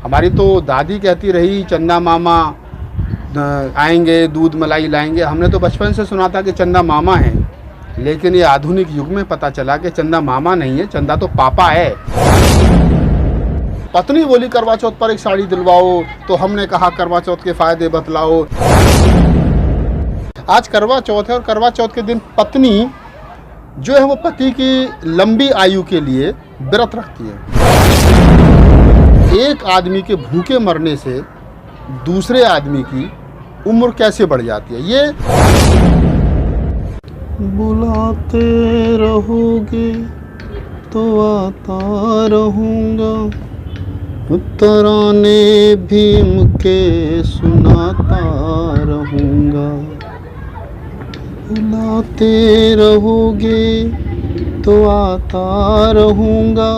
हमारी तो दादी कहती रही चंदा मामा आएंगे, दूध मलाई लाएंगे। हमने तो बचपन से सुना था कि चंदा मामा है, लेकिन ये आधुनिक युग में पता चला कि चंदा मामा नहीं है, चंदा तो पापा है। पत्नी बोली करवा चौथ पर एक साड़ी दिलवाओ, तो हमने कहा करवा चौथ के फायदे बतलाओ। आज करवा चौथ है और करवा चौथ के दिन पत्नी जो है वो पति की लंबी आयु के लिए व्रत रखती है। एक आदमी के भूखे मरने से दूसरे आदमी की उम्र कैसे बढ़ जाती है। ये बुलाते रहोगे तो आता रहूँगा, तराने भीम के सुनाता रहूँगा। बुलाते रहोगे तो आता रहूँगा,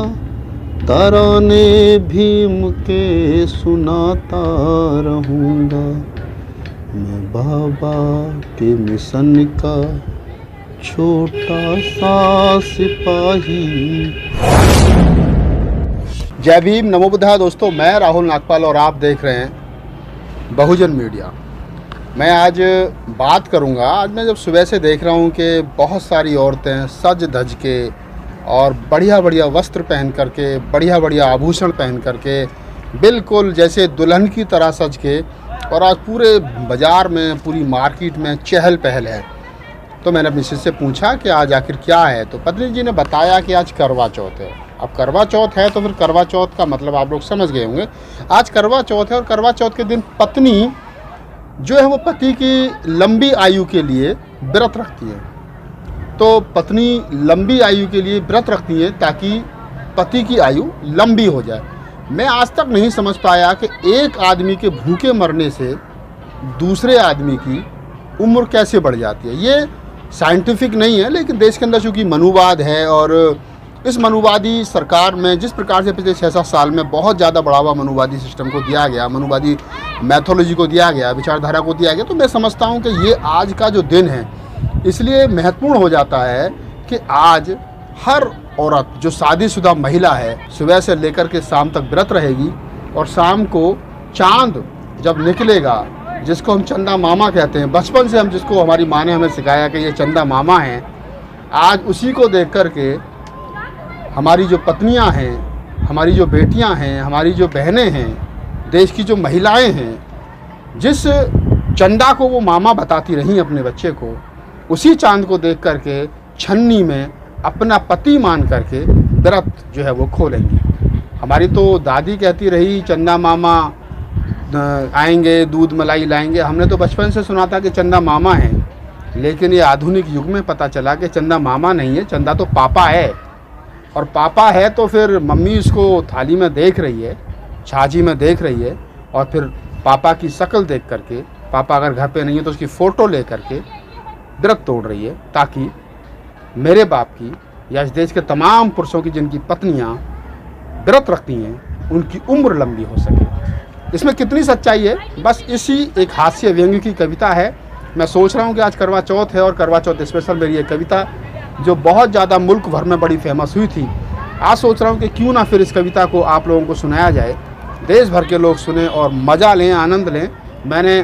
तराने भीम के सुनाता रहूँगा। मैं बाबा के मिशन का छोटा सा सिपाही। जय भीम, नमो बुद्धाय। दोस्तों, मैं राहुल नागपाल और आप देख रहे हैं बहुजन मीडिया। मैं आज बात करूंगा, आज मैं जब सुबह से देख रहा हूं कि बहुत सारी औरतें सज धज के और बढ़िया बढ़िया वस्त्र पहन करके, बढ़िया बढ़िया आभूषण पहन करके, बिल्कुल जैसे दुल्हन की तरह सज के, और आज पूरे बाज़ार में, पूरी मार्केट में चहल पहल है। तो मैंने अपनी मिसेस से पूछा कि आज आखिर क्या है, तो पत्नी जी ने बताया कि आज करवा चौथ है। अब करवा चौथ है तो फिर करवा चौथ का मतलब आप लोग समझ गए होंगे। आज करवा चौथ है और करवा चौथ के दिन पत्नी जो है वो पति की लंबी आयु के लिए व्रत रखती है। तो पत्नी लंबी आयु के लिए व्रत रखती है ताकि पति की आयु लंबी हो जाए। मैं आज तक नहीं समझ पाया कि एक आदमी के भूखे मरने से दूसरे आदमी की उम्र कैसे बढ़ जाती है। ये साइंटिफिक नहीं है, लेकिन देश के अंदर चूँकि मनुवाद है और इस मनुवादी सरकार में जिस प्रकार से पिछले 6-7 साल में बहुत ज़्यादा बढ़ावा मनुवादी सिस्टम को दिया गया, मनुवादी मैथोलॉजी को दिया गया, विचारधारा को दिया गया, तो मैं समझता हूँ कि ये आज का जो दिन है इसलिए महत्वपूर्ण हो जाता है कि आज हर औरत जो शादीशुदा महिला है सुबह से लेकर के शाम तक व्रत रहेगी, और शाम को चांद जब निकलेगा, जिसको हम चंदा मामा कहते हैं, बचपन से हम जिसको हमारी माँ ने हमें सिखाया कि ये चंदा मामा हैं, आज उसी को देख कर के हमारी जो पत्नियां हैं, हमारी जो बेटियां हैं, हमारी जो बहनें हैं, देश की जो महिलाएं हैं, जिस चंदा को वो मामा बताती रहीं अपने बच्चे को, उसी चांद को देख कर के छन्नी में अपना पति मान करके व्रत जो है वो खोलेंगी। हमारी तो दादी कहती रही चंदा मामा आएंगे, दूध मलाई लाएंगे। हमने तो बचपन से सुना था कि चंदा मामा है, लेकिन ये आधुनिक युग में पता चला कि चंदा मामा नहीं है, चंदा तो पापा है। और पापा है तो फिर मम्मी इसको थाली में देख रही है, छाछी में देख रही है, और फिर पापा की शक्ल देख करके, पापा अगर घर पे नहीं है तो उसकी फ़ोटो ले करके व्रत तोड़ रही है, ताकि मेरे बाप की या इस देश के तमाम पुरुषों की जिनकी पत्नियां व्रत रखती हैं उनकी उम्र लंबी हो सके। इसमें कितनी सच्चाई है, बस इसी एक हास्य व्यंग्य की कविता है। मैं सोच रहा हूँ कि आज करवा चौथ है और करवा चौथ स्पेशल मेरी ये कविता जो बहुत ज़्यादा मुल्क भर में बड़ी फेमस हुई थी, आज सोच रहा हूँ कि क्यों ना फिर इस कविता को आप लोगों को सुनाया जाए, देश भर के लोग सुने और मज़ा लें, आनंद लें। मैंने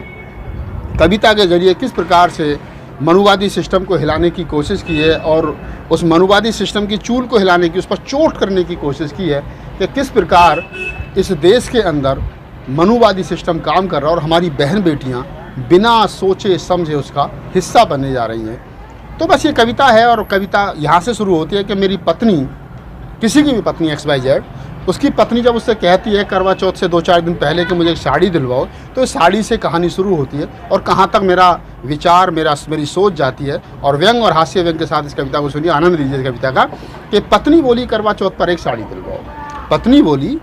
कविता के ज़रिए किस प्रकार से मनुवादी सिस्टम को हिलाने की कोशिश की है और उस मनुवादी सिस्टम की चूल को हिलाने की, उस पर चोट करने की कोशिश की है कि किस प्रकार इस देश के अंदर मनुवादी सिस्टम काम कर रहा है और हमारी बहन बेटियां बिना सोचे समझे उसका हिस्सा बनने जा रही हैं। तो बस ये कविता है, और कविता यहाँ से शुरू होती है कि मेरी पत्नी, किसी की भी पत्नी XYZ, उसकी पत्नी जब उससे कहती है करवा चौथ से 2-4 दिन पहले कि मुझे एक साड़ी दिलवाओ, तो इस साड़ी से कहानी शुरू होती है और कहाँ तक मेरा विचार, मेरी सोच जाती है। और व्यंग और हास्य व्यंग के साथ इस कविता को सुनिए, आनंद लीजिए इस कविता का। कि पत्नी बोली करवा चौथ पर एक साड़ी दिलवाओ। पत्नी बोली,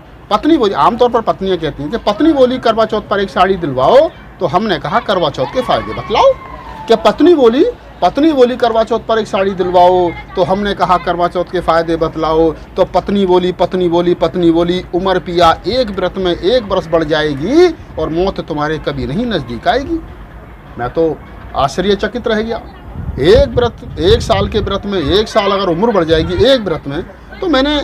आमतौर पर पत्नियाँ कहती हैं कि पत्नी बोली करवा चौथ पर एक साड़ी दिलवाओ, तो हमने कहा करवा चौथ के फायदे बतलाओ। क्या पत्नी बोली करवा चौथ पर एक साड़ी दिलवाओ, तो हमने कहा करवा चौथ के फायदे बतलाओ। तो पत्नी बोली उम्र पिया एक व्रत में 1 बरस बढ़ जाएगी और मौत तुम्हारे कभी नहीं नज़दीक आएगी। मैं तो आश्चर्यचकित रह गया। एक साल के व्रत में 1 साल अगर उम्र बढ़ जाएगी एक व्रत में, तो मैंने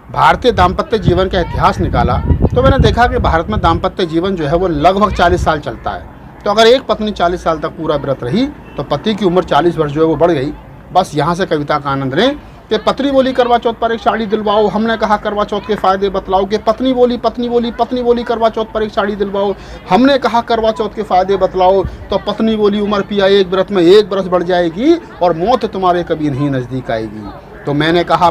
भारतीय दाम्पत्य जीवन का इतिहास निकाला तो मैंने देखा कि भारत में दाम्पत्य जीवन जो है वो लगभग 40 साल चलता है। तो अगर एक पत्नी 40 साल तक पूरा व्रत रही तो पति की उम्र 40 वर्ष जो है वो बढ़ गई। बस यहाँ से कविता का आनंद लें कि पत्नी बोली करवा चौथ पर एक साड़ी दिलवाओ, हमने कहा करवा चौथ के फायदे बतलाओ। कि पत्नी बोली करवा चौथ पर एक साड़ी दिलवाओ, हमने कहा करवा चौथ के फायदे बतलाओ। तो पत्नी बोली उम्र पिया एक व्रत में 1 बरस बढ़ जाएगी और मौत तुम्हारे कभी नहीं नज़दीक आएगी। तो मैंने कहा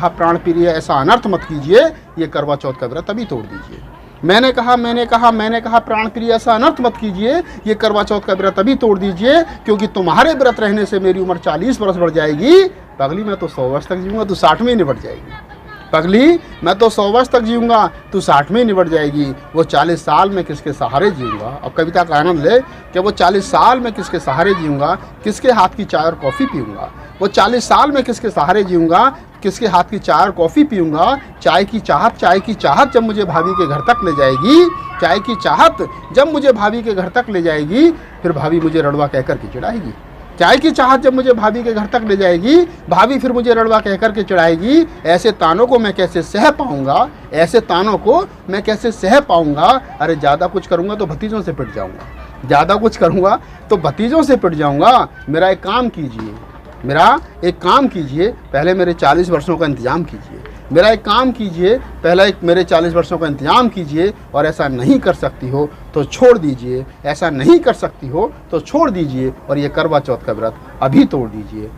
प्राण प्रिय ऐसा अनर्थ मत कीजिए, ये करवा चौथ का व्रत अभी तोड़ दीजिए। मैंने कहा प्राण प्रिय ऐसा अनर्थ मत कीजिए, ये करवा चौथ का व्रत अभी तोड़ दीजिए, क्योंकि तुम्हारे व्रत रहने से मेरी उम्र 40 वर्ष बढ़ जाएगी। पगली मैं तो 100 वर्ष तक जीऊँगा, तू 60 में ही निपट जाएगी। पगली मैं तो 100 वर्ष तक जीऊँगा, तू 60 में ही निपट जाएगी। वो 40 साल में किसके सहारे जीऊँगा। अब कविता का आनंद ले कि वो 40 साल में किसके सहारे जीऊँगा, किसके हाथ की चाय और कॉफ़ी पीऊँगा। वो 40 साल में किसके सहारे जीऊँगा, किसके हाथ की चाय और कॉफ़ी पीऊँगा। चाय की चाहत जब मुझे भाभी के घर तक ले जाएगी, चाय की चाहत जब मुझे भाभी के घर तक ले जाएगी, फिर भाभी मुझे रड़वा कहकर के चिढ़ाएगी। चाय की चाहत जब मुझे भाभी के घर तक ले जाएगी, भाभी फिर मुझे रड़वा कहकर के चिढ़ाएगी। ऐसे तानों को मैं कैसे सह पाऊँगा, ऐसे तानों को मैं कैसे सह पाऊँगा। अरे ज़्यादा कुछ करूँगा तो भतीजों से पिट जाऊँगा, ज़्यादा कुछ करूँगा तो भतीजों से पिट जाऊँगा। मेरा एक काम कीजिए, पहले मेरे 40 वर्षों का इंतज़ाम कीजिए। मेरे 40 वर्षों का इंतज़ाम कीजिए, और ऐसा नहीं कर सकती हो तो छोड़ दीजिए, और ये करवा चौथ का व्रत अभी तोड़ दीजिए।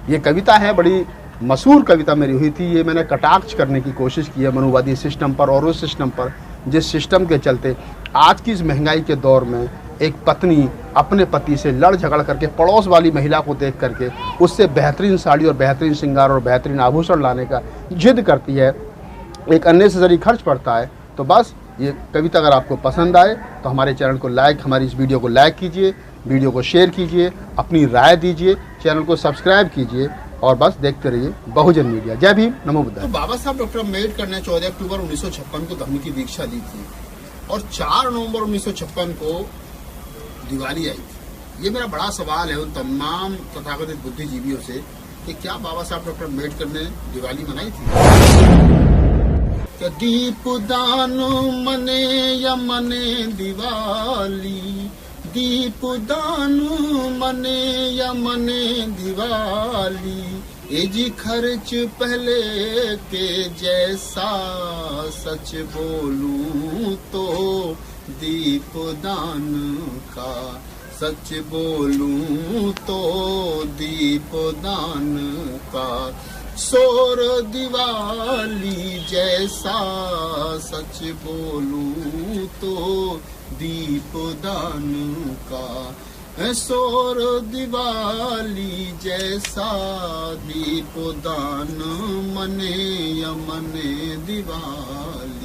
ये कविता है, बड़ी मशहूर कविता मेरी हुई थी। ये मैंने कटाक्ष करने की कोशिश की है मनुवादी सिस्टम पर और उस सिस्टम पर जिस सिस्टम के चलते आज की इस महंगाई के दौर में एक पत्नी अपने पति से लड़ झगड़ करके पड़ोस वाली महिला को देख करके उससे बेहतरीन साड़ी और बेहतरीन श्रृंगार और बेहतरीन आभूषण लाने का जिद करती है, एक अननेसेसरी खर्च पड़ता है। तो बस ये कविता अगर आपको पसंद आए तो हमारे चैनल को हमारी इस वीडियो को लाइक कीजिए, वीडियो को शेयर कीजिए, अपनी राय दीजिए, चैनल को सब्सक्राइब कीजिए और बस देखते रहिए बहुजन मीडिया। जय भीम, नमो बुद्धाय। तो बाबा साहब डॉक्टर अम्बेडकर ने 14 अक्टूबर 1956 को धम्म की दीक्षा ली थी और 4 नवंबर 1956 को दिवाली आई थी। ये मेरा बड़ा सवाल है उन तमाम तथाकथित बुद्धिजीवियों से कि क्या बाबा साहब डॉक्टर अम्बेडकर ने दिवाली मनाई थी? दीपदान मने या मने दिवाली, दीपदान मने या मने दिवाली, ए जी खर्च पहले के जैसा, सच बोलूं तो दीपदान का, सच बोलूं तो दीपदान का, शोर दिवाली जैसा, सच बोलूं तो दीपदान का, शोर दिवाली जैसा, दीपदान मने या मने दिवाली।